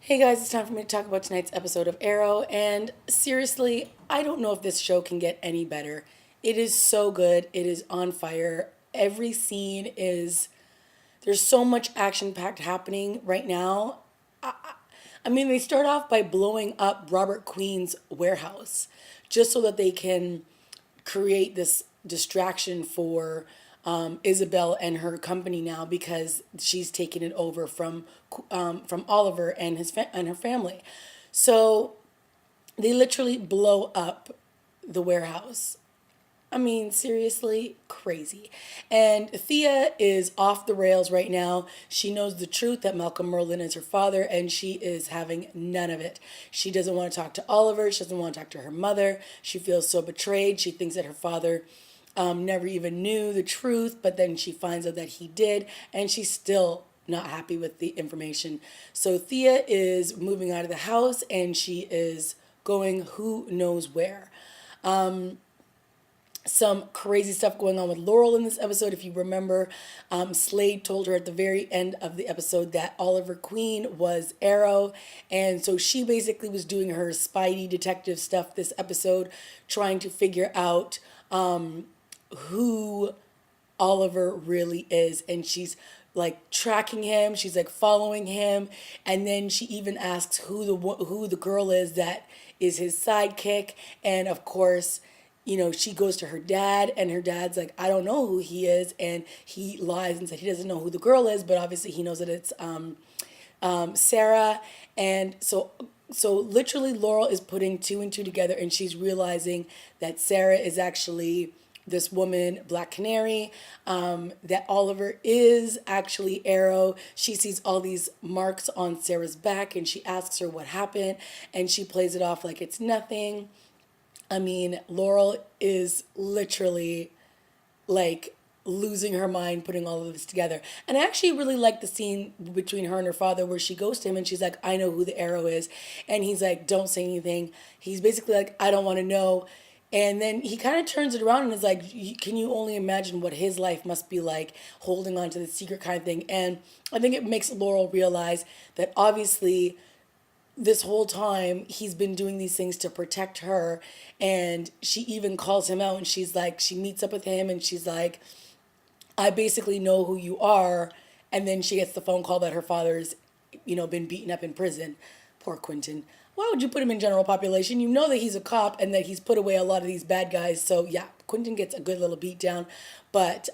Hey guys, it's time for me to talk about tonight's episode of Arrow. And seriously, I don't know if this show can get any better. It is so good, it is on fire. Every scene is, there's so much action packed happening right now. I mean, they start off by blowing up Robert Queen's warehouse just so that they can create this distraction for Isabel and her company now because she's taken it over from Oliver and and her family. So they literally blow up the warehouse. I mean, seriously, crazy. And Thea is off the rails right now. She knows the truth that Malcolm Merlyn is her father, and she is having none of it. She doesn't want to talk to Oliver. She doesn't want to talk to her mother. She feels so betrayed. She thinks that her father never even knew the truth, but then she finds out that he did, and she's still not happy with the information. So Thea is moving out of the house, and she is going who knows where. Some crazy stuff going on with Laurel in this episode. If you remember, Slade told her at the very end of the episode that Oliver Queen was Arrow. And so she basically was doing her Spidey detective stuff this episode, trying to figure out who Oliver really is. And she's like tracking him, she's like following him, and then she even asks who the girl is that is his sidekick. And of course, she goes to her dad, and her dad's like, I don't know who he is. And he lies and said he doesn't know who the girl is, but obviously he knows that it's Sarah. And so literally Laurel is putting two and two together, and she's realizing that Sarah is actually this woman, Black Canary, that Oliver is actually Arrow. She sees all these marks on Sarah's back, and she asks her what happened, and she plays it off like it's nothing. I mean, Laurel is literally like losing her mind putting all of this together. And I actually really like the scene between her and her father where she goes to him and she's like, I know who the Arrow is. And he's like, don't say anything. He's basically like, I don't want to know. And then he kind of turns it around and is like, can you only imagine what his life must be like holding on to the secret kind of thing? And I think it makes Laurel realize that obviously this whole time he's been doing these things to protect her. And she even calls him out, and she's like, she meets up with him and she's like, I basically know who you are. And then she gets the phone call that her father's been beaten up in prison. Poor Quentin. Why would you put him in general population? You know that he's a cop and that he's put away a lot of these bad guys. So yeah, Quentin gets a good little beat down. But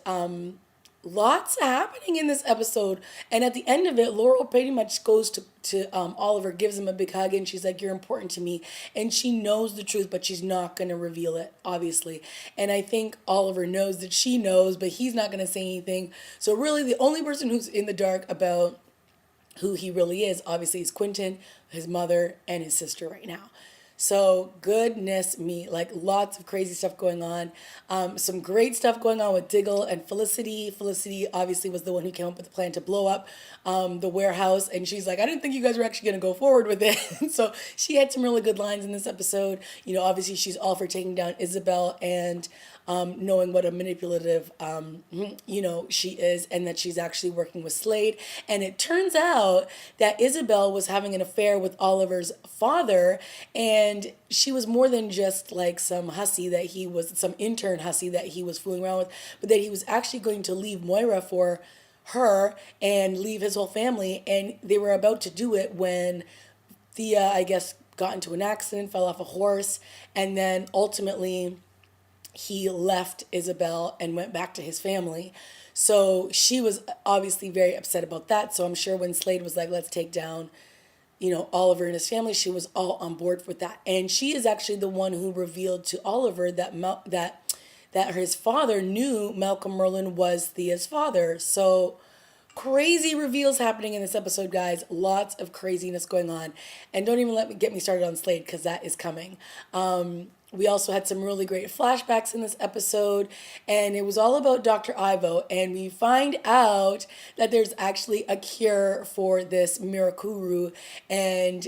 lots happening in this episode. And at the end of it, Laurel pretty much goes to Oliver, gives him a big hug, and she's like, you're important to me. And she knows the truth, but she's not going to reveal it, obviously. And I think Oliver knows that she knows, but he's not going to say anything. So really the only person who's in the dark about who he really is, obviously, is Quentin, his mother, and his sister right now. So goodness me, like lots of crazy stuff going on. Some great stuff going on with Diggle and Felicity. Felicity obviously was the one who came up with the plan to blow up the warehouse. And she's like, I didn't think you guys were actually going to go forward with it. So she had some really good lines in this episode. Obviously she's all for taking down Isabel and knowing what a manipulative, she is, and that she's actually working with Slade. And it turns out that Isabel was having an affair with Oliver's father, and she was more than just like some intern hussy that he was fooling around with, but that he was actually going to leave Moira for her and leave his whole family. And they were about to do it when Thea, I guess, got into an accident, fell off a horse, and then ultimately he left Isabel and went back to his family. So she was obviously very upset about that. So I'm sure when Slade was like, let's take down, Oliver and his family, she was all on board with that. And she is actually the one who revealed to Oliver that his father knew Malcolm Merlyn was Thea's father. So crazy reveals happening in this episode, guys. Lots of craziness going on. And don't even get me started on Slade, because that is coming. We also had some really great flashbacks in this episode, and it was all about Dr. Ivo, and we find out that there's actually a cure for this Mirakuru, and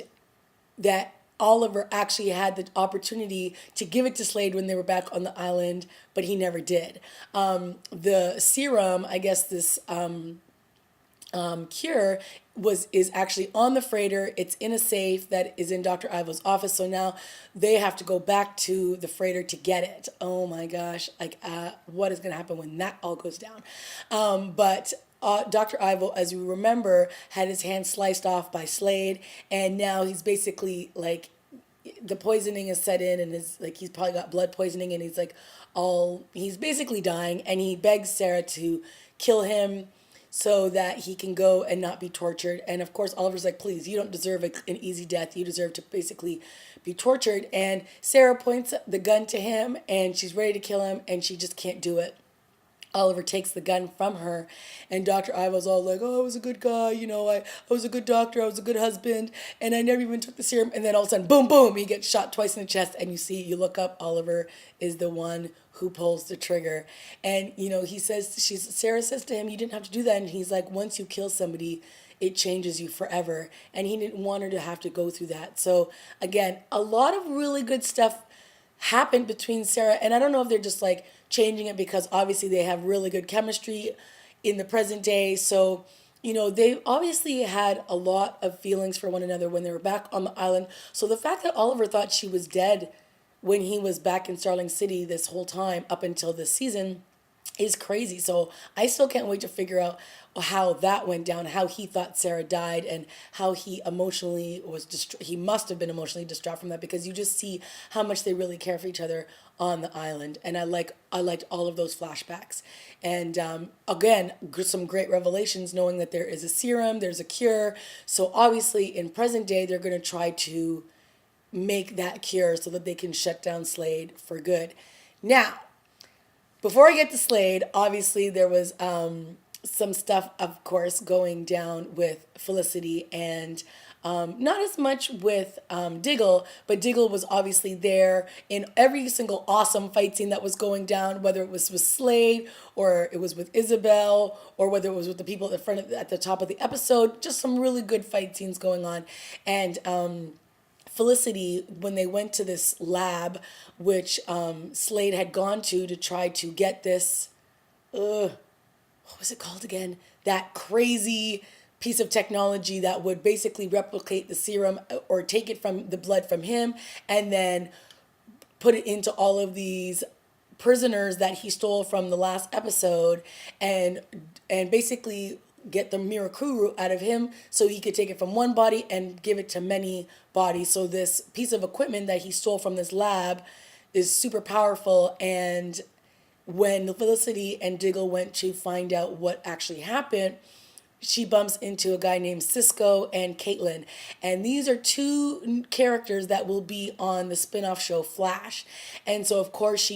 that Oliver actually had the opportunity to give it to Slade when they were back on the island, but he never did. The serum, I guess this cure is actually on the freighter. It's in a safe that is in Dr. Ivo's office. So now they have to go back to the freighter to get it. Oh my gosh! Like, what is going to happen when that all goes down? But Dr. Ivo, as you remember, had his hand sliced off by Slade, and now he's basically like the poisoning is set in, and is like he's probably got blood poisoning, and he's like all he's basically dying, and he begs Sarah to kill him so that he can go and not be tortured. And of course, Oliver's like, please, you don't deserve an easy death. You deserve to basically be tortured. And Sarah points the gun to him, and she's ready to kill him, and she just can't do it. Oliver takes the gun from her, and Dr. Ivo's all like, oh, I was a good guy, I was a good doctor, I was a good husband, and I never even took the serum. And then all of a sudden, boom, boom, he gets shot twice in the chest, and you look up, Oliver is the one who pulls the trigger. And, Sarah says to him, you didn't have to do that. And he's like, once you kill somebody, it changes you forever. And he didn't want her to have to go through that. So, again, a lot of really good stuff happened between Sarah, and I don't know if they're just like changing it because obviously they have really good chemistry in the present day. So, they obviously had a lot of feelings for one another when they were back on the island. So the fact that Oliver thought she was dead when he was back in Starling City this whole time up until this season is crazy. So I still can't wait to figure out how that went down, how he thought Sarah died, and how he emotionally he must have been emotionally distraught from that, because you just see how much they really care for each other on the island. And I liked all of those flashbacks. And again, some great revelations knowing that there is a serum, there's a cure. So obviously in present day, they're going to try to make that cure so that they can shut down Slade for good. Now, before I get to Slade, obviously there was some stuff, of course, going down with Felicity, and not as much with Diggle, but Diggle was obviously there in every single awesome fight scene that was going down, whether it was with Slade or it was with Isabel or whether it was with the people at the top of the episode. Just some really good fight scenes going on. And Felicity, when they went to this lab, which Slade had gone to try to get this, what was it called again? That crazy piece of technology that would basically replicate the serum or take it from the blood from him and then put it into all of these prisoners that he stole from the last episode, and basically get the Mirakuru out of him so he could take it from one body and give it to many bodies. So this piece of equipment that he stole from this lab is super powerful. And when Felicity and Diggle went to find out what actually happened, she bumps into a guy named Cisco and Caitlin. And these are two characters that will be on the spin-off show Flash. And so, of course,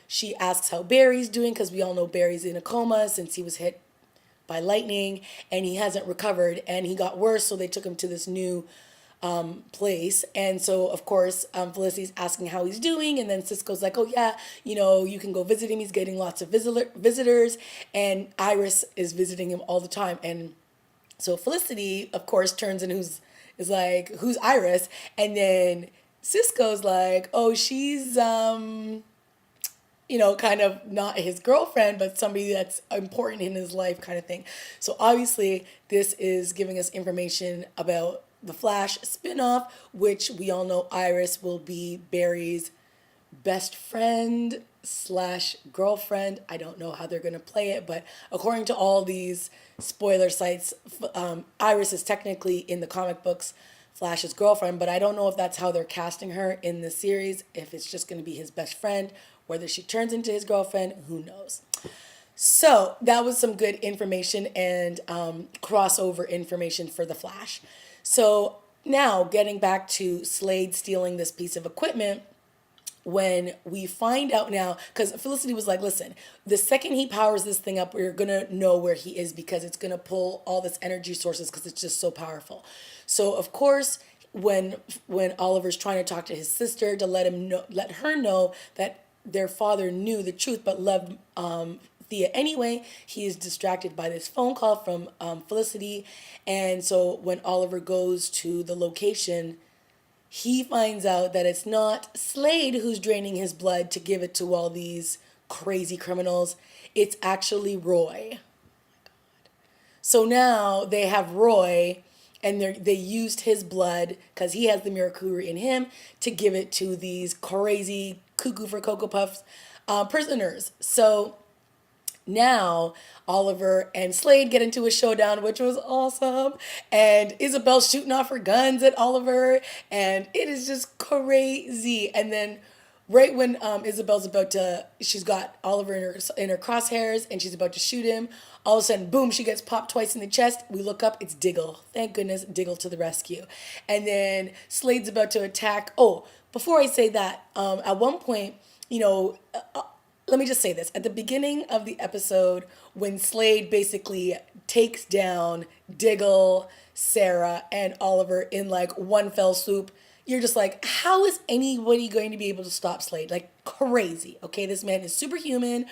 she asks how Barry's doing, because we all know Barry's in a coma since he was hit by lightning, and he hasn't recovered, and he got worse, so they took him to this new place. And so, of course, Felicity's asking how he's doing, and then Cisco's like, oh yeah, you can go visit him, he's getting lots of visitors, and Iris is visiting him all the time. And so Felicity, of course, turns and is like, who's Iris? And then Cisco's like, oh, she's kind of not his girlfriend, but somebody that's important in his life, kind of thing. So obviously this is giving us information about the Flash spinoff, which we all know Iris will be Barry's best friend / girlfriend. I don't know how they're going to play it, but according to all these spoiler sites, Iris is technically in the comic books Flash's girlfriend, but I don't know if that's how they're casting her in the series, if it's just going to be his best friend, whether she turns into his girlfriend, who knows. So that was some good information and crossover information for the Flash. So now getting back to Slade stealing this piece of equipment, when we find out now, because Felicity was like, listen, the second he powers this thing up, we're going to know where he is, because it's going to pull all this energy sources because it's just so powerful. So, of course, when Oliver's trying to talk to his sister to let her know that their father knew the truth but loved Thea anyway, he is distracted by this phone call from Felicity. And so when Oliver goes to the location, he finds out that it's not Slade who's draining his blood to give it to all these crazy criminals. It's actually Roy. So now they have Roy, and they used his blood because he has the Mirakuru in him to give it to these crazy cuckoo for Cocoa Puffs prisoners. So now Oliver and Slade get into a showdown, which was awesome. And Isabel's shooting off her guns at Oliver, and it is just crazy. And then right when Isabel's about to, she's got Oliver in her crosshairs, and she's about to shoot him. All of a sudden, boom! She gets popped twice in the chest. We look up, it's Diggle. Thank goodness, Diggle to the rescue. And then Slade's about to attack. Oh, before I say that, at one point, you know, let me just say this. At the beginning of the episode, when Slade basically takes down Diggle, Sarah, and Oliver in like one fell swoop, you're just like, how is anybody going to be able to stop Slade? Like, crazy. Okay, this man is superhuman.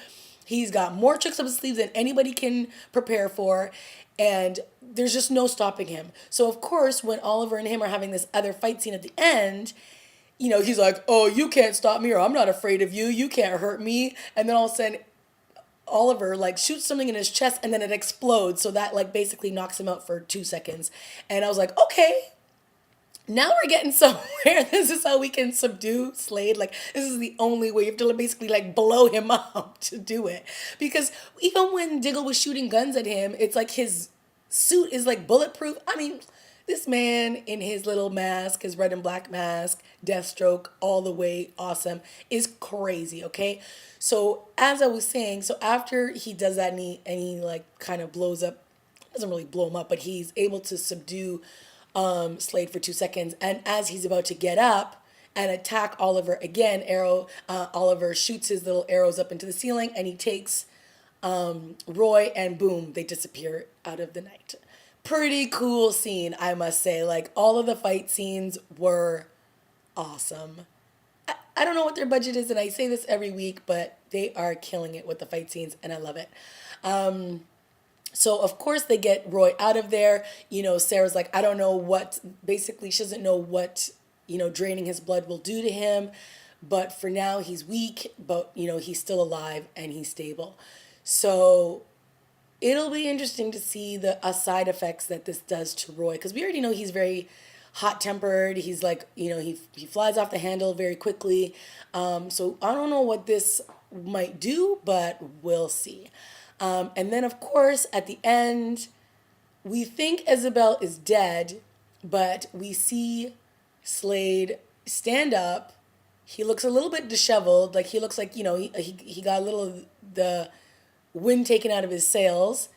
He's got more tricks up his sleeves than anybody can prepare for. And there's just no stopping him. So, of course, when Oliver and him are having this other fight scene at the end, he's like, oh, you can't stop me, or I'm not afraid of you. You can't hurt me. And then all of a sudden, Oliver like shoots something in his chest, and then it explodes. So that like basically knocks him out for 2 seconds. And I was like, okay, now we're getting somewhere. This is how we can subdue Slade. Like, this is the only way. You have to basically like blow him up to do it. Because even when Diggle was shooting guns at him, it's like his suit is like bulletproof. I mean, this man in his little mask, his red and black mask, Deathstroke, all the way awesome, is crazy, okay? So as I was saying, so after he does that and he like kind of blows up, doesn't really blow him up, but he's able to subdue Slade for 2 seconds. And as he's about to get up and attack Oliver again, Oliver shoots his little arrows up into the ceiling, and he takes Roy, and boom, they disappear out of the night. Pretty cool scene, I must say. Like, all of the fight scenes were awesome. I don't know what their budget is, and I say this every week, but they are killing it with the fight scenes, and I love it. So, of course, they get Roy out of there. Sarah's like, I don't know what, basically, she doesn't know what, draining his blood will do to him. But for now, he's weak, but, he's still alive and he's stable. So it'll be interesting to see the side effects that this does to Roy, because we already know he's very hot-tempered. He's like, he flies off the handle very quickly. So I don't know what this might do, but we'll see. And then, of course, at the end, we think Isabel is dead, but we see Slade stand up. He looks a little bit disheveled. Like, he looks like, he got a little of the wind taken out of his sails.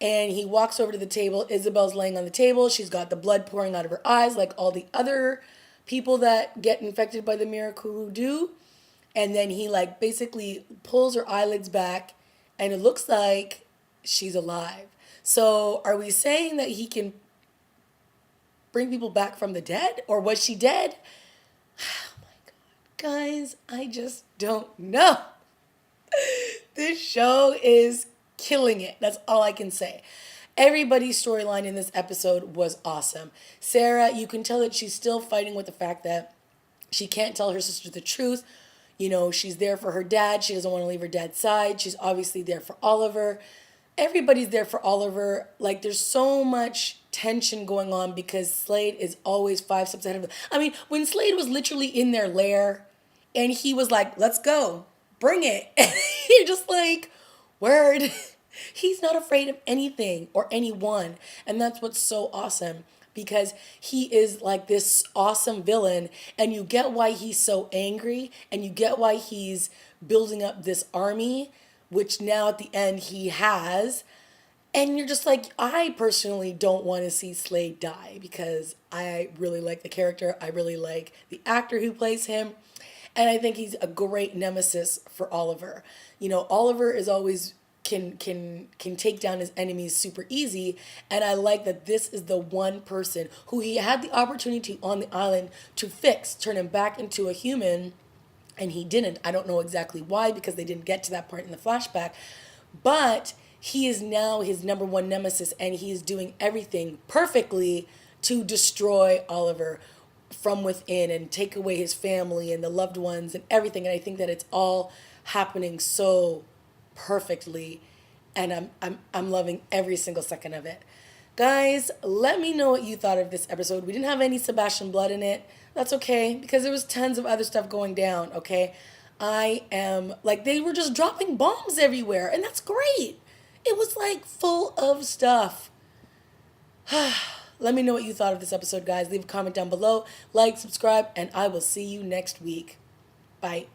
And he walks over to the table. Isabel's laying on the table. She's got the blood pouring out of her eyes like all the other people that get infected by the Mirakuru do. And then he like basically pulls her eyelids back, and it looks like she's alive. So are we saying that he can bring people back from the dead? Or was she dead? Oh my God. Guys, I just don't know. This show is killing it. That's all I can say. Everybody's storyline in this episode was awesome. Sarah, you can tell that she's still fighting with the fact that she can't tell her sister the truth. She's there for her dad. She doesn't want to leave her dad's side. She's obviously there for Oliver. Everybody's there for Oliver. Like, there's so much tension going on because Slade is always 5 steps ahead of them. I mean, when Slade was literally in their lair and he was like, let's go, bring it. And you're just like, word. He's not afraid of anything or anyone. And that's what's so awesome, because he is like this awesome villain, and you get why he's so angry, and you get why he's building up this army, which now at the end he has. And you're just like, I personally don't want to see Slade die, because I really like the character. I really like the actor who plays him. And I think he's a great nemesis for Oliver. Oliver is always can take down his enemies super easy, and I like that this is the one person who he had the opportunity on the island to fix, turn him back into a human, and he didn't. I don't know exactly why, because they didn't get to that part in the flashback, but he is now his number one nemesis, and he is doing everything perfectly to destroy Oliver from within and take away his family and the loved ones and everything. And I think that it's all happening so perfectly. and I'm loving every single second of it. Guys, let me know what you thought of this episode. We didn't have any Sebastian blood in it. That's okay because there was tons of other stuff going down, okay? I am like they were just dropping bombs everywhere and that's great. It was like full of stuff. Let me know what you thought of this episode, guys. Leave a comment down below, like, subscribe, and I will see you next week. Bye.